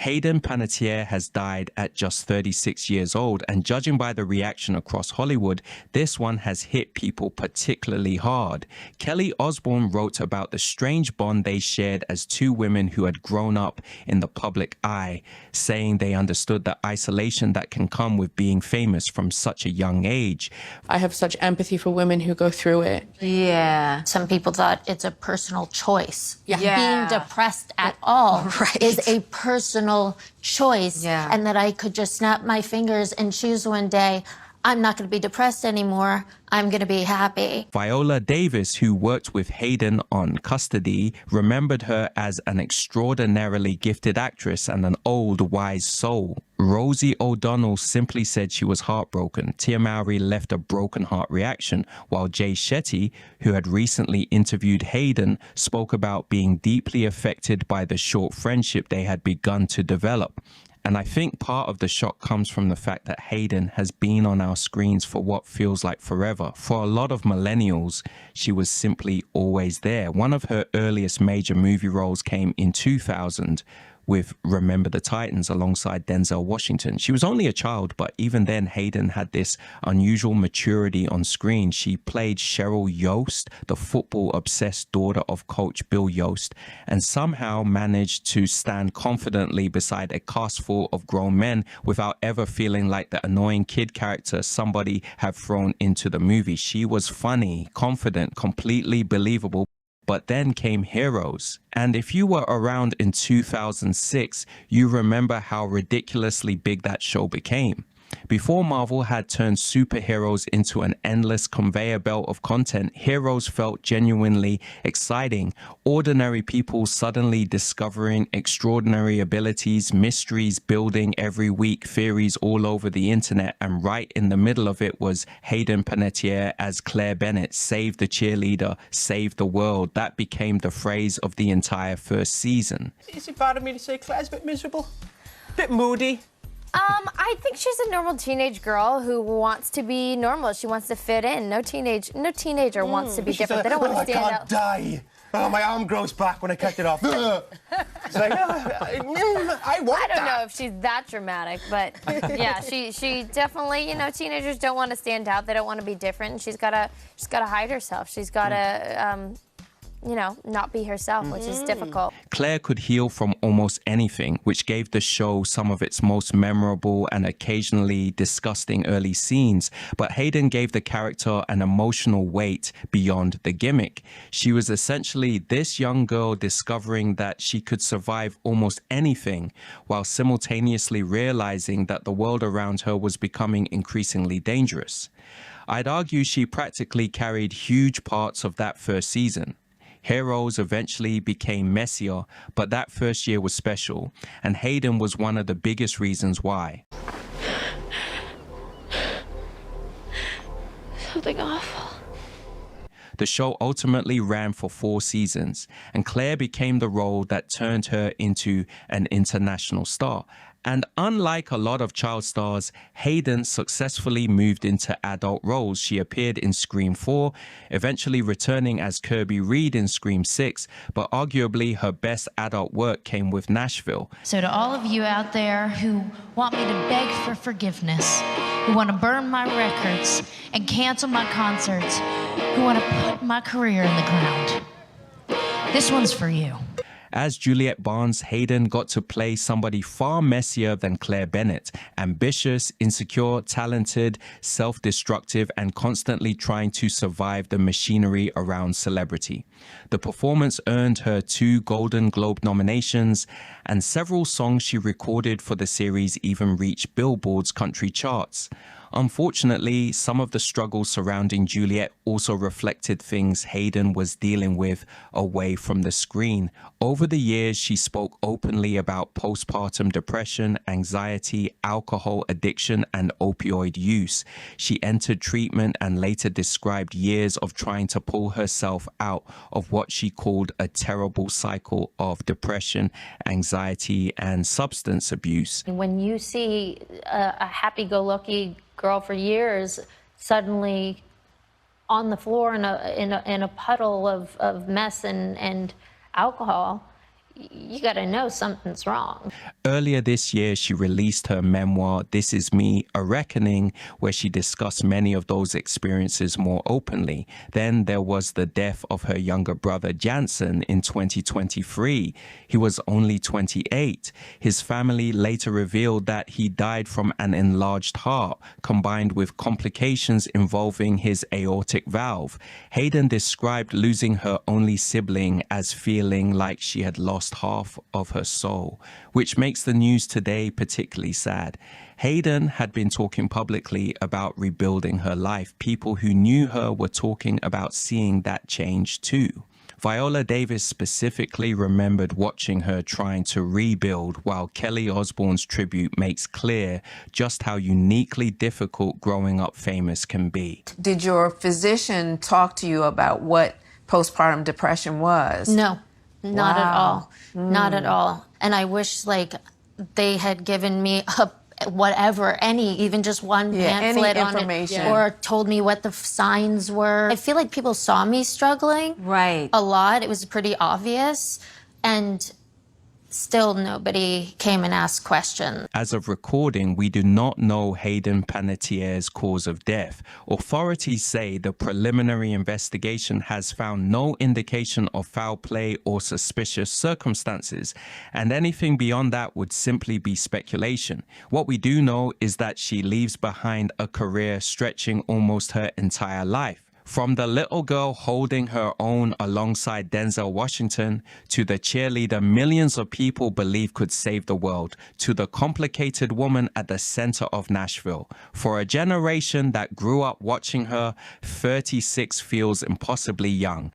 Hayden Panettiere has died at just 36 years old, and judging by the reaction across Hollywood, this one has hit people particularly hard. Kelly Osbourne wrote about the strange bond they shared as two women who had grown up in the public eye, saying they understood the isolation that can come with being famous from such a young age. I have such empathy for women who go through it. Yeah. Some people thought it's a personal choice. Yeah. Being depressed at all Right. is a personal choice. Yeah. And that I could just snap my fingers and choose one day, I'm not going to be depressed anymore. I'm going to be happy. Viola Davis, who worked with Hayden on Custody, remembered her as an extraordinarily gifted actress and an old, wise soul. Rosie O'Donnell simply said she was heartbroken. Tia Mowry left a broken heart reaction, while Jay Shetty, who had recently interviewed Hayden, spoke about being deeply affected by the short friendship they had begun to develop. And I think part of the shock comes from the fact that Hayden has been on our screens for what feels like forever. For a lot of millennials, she was simply always there. One of her earliest major movie roles came in 2000 with Remember the Titans alongside Denzel Washington. She was only a child, but even then Hayden had this unusual maturity on screen. She played Cheryl Yost, the football-obsessed daughter of coach Bill Yost, and somehow managed to stand confidently beside a cast full of grown men without ever feeling like the annoying kid character somebody had thrown into the movie. She was funny, confident, completely believable. But then came Heroes. And if you were around in 2006, you remember how ridiculously big that show became. Before Marvel had turned superheroes into an endless conveyor belt of content, Heroes felt genuinely exciting. Ordinary people suddenly discovering extraordinary abilities, mysteries building every week, theories all over the internet, and right in the middle of it was Hayden Panettiere as Claire Bennett, save the cheerleader, save the world. That became the phrase of the entire first season. Is it bad of me to say Claire's a bit miserable? A bit moody? I think she's a normal teenage girl who wants to be normal. She wants to fit in. No teenager wants to be different. They don't want to stand out. I can't die. Oh, my arm grows back when I cut it off. It's like, I want I don't know if she's that dramatic, but yeah, she definitely, you know, teenagers don't want to stand out. They don't want to be different. She's gotta hide herself. She's gotta, you know, not be herself, which is difficult. Claire could heal from almost anything, which gave the show some of its most memorable and occasionally disgusting early scenes. But Hayden gave the character an emotional weight beyond the gimmick. She was essentially this young girl discovering that she could survive almost anything, while simultaneously realizing that the world around her was becoming increasingly dangerous. I'd argue she practically carried huge parts of that first season. Heroes eventually became messier, but that first year was special, and Hayden was one of the biggest reasons why. Something awful. The show ultimately ran for 4 seasons, and Claire became the role that turned her into an international star. And unlike a lot of child stars, Hayden successfully moved into adult roles. She appeared in Scream 4, eventually returning as Kirby Reed in Scream 6, but arguably her best adult work came with Nashville. So to all of you out there who want me to beg for forgiveness, who want to burn my records and cancel my concerts, who want to put my career in the ground, this one's for you. As Juliette Barnes, Hayden got to play somebody far messier than Claire Bennett. Ambitious, insecure, talented, self-destructive, and constantly trying to survive the machinery around celebrity. The performance earned her 2 Golden Globe nominations, and several songs she recorded for the series even reached Billboard's country charts. Unfortunately, some of the struggles surrounding Juliette also reflected things Hayden was dealing with away from the screen. Over the years, she spoke openly about postpartum depression, anxiety, alcohol addiction, and opioid use. She entered treatment and later described years of trying to pull herself out of what she called a terrible cycle of depression, anxiety, and substance abuse. When you see a happy-go-lucky girl for years suddenly on the floor in a puddle of mess and alcohol, you got to know something's wrong. Earlier this year, she released her memoir, This Is Me, A Reckoning, where she discussed many of those experiences more openly. Then there was the death of her younger brother, Jansen, in 2023. He was only 28. His family later revealed that he died from an enlarged heart, combined with complications involving his aortic valve. Hayden described losing her only sibling as feeling like she had lost half of her soul, which makes the news today particularly sad. Hayden had been talking publicly about rebuilding her life. People who knew her were talking about seeing that change too. Viola Davis specifically remembered watching her trying to rebuild, while Kelly Osbourne's tribute makes clear just how uniquely difficult growing up famous can be. Did your physician talk to you about what postpartum depression was? No, not at all. Not Mm. at all. And I wish like they had given me even just one pamphlet any on information. it, or told me what the signs were. I feel like people saw me struggling Right. a lot. It was pretty obvious, and still nobody came and asked questions. As of recording, we do not know Hayden Panettiere's cause of death. Authorities say the preliminary investigation has found no indication of foul play or suspicious circumstances, and anything beyond that would simply be speculation. What we do know is that she leaves behind a career stretching almost her entire life. From the little girl holding her own alongside Denzel Washington, to the cheerleader millions of people believe could save the world, to the complicated woman at the center of Nashville. For a generation that grew up watching her, 36 feels impossibly young.